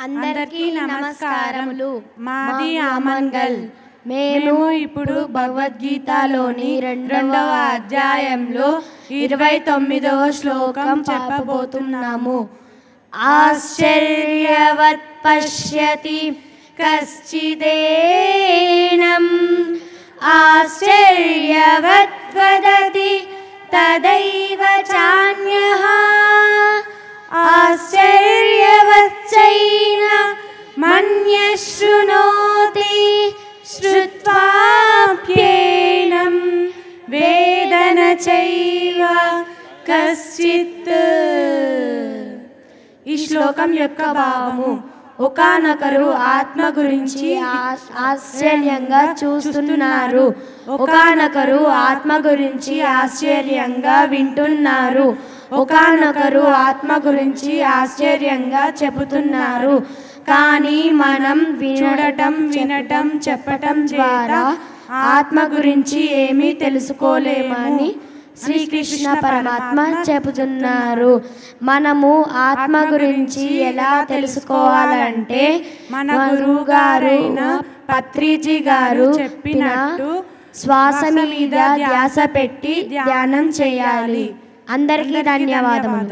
అందరికీ నమస్కారములు. మాది ఆమన్గల్. మేము ఇప్పుడు భగవద్గీతలోని 2వ అధ్యాయంలో 29వ శ్లోకం చెప్పబోతున్నాము. ఆశ్చర్యవత్ పశ్యతి కశ్చిదేనం ఆశ్చర్యవత్ వదతి తదైవ చాన్యః ఆశ్చర్యవచ్చైన మన్యశృణోతి శ్రుత్వాప్యేనం వేదన చైవ కశ్చిత్. ఈ శ్లోకం యొక్క భావము: ఒకానొకరు ఆత్మ గురించి ఆశ్చర్యంగా చూస్తున్నారు, ఒకానొకరు ఆత్మ గురించి ఆశ్చర్యంగా వింటున్నారు, ఒకానొకరు ఆత్మ గురించి ఆశ్చర్యంగా చెబుతున్నారు. కానీ మనం చూడటం, వినటం, చెప్పటం ద్వారా ఆత్మ గురించి ఏమీ తెలుసుకోలేమని శ్రీకృష్ణ పరమాత్మ చెబుతున్నారు. మనము ఆత్మ గురించి ఎలా తెలుసుకోవాలంటే మన గురువు గారైన పత్రిజీ గారు చెప్పినట్టు శ్వాస మీద ధ్యాస పెట్టి ధ్యానం చేయాలి. అందరికీ ధన్యవాదములు.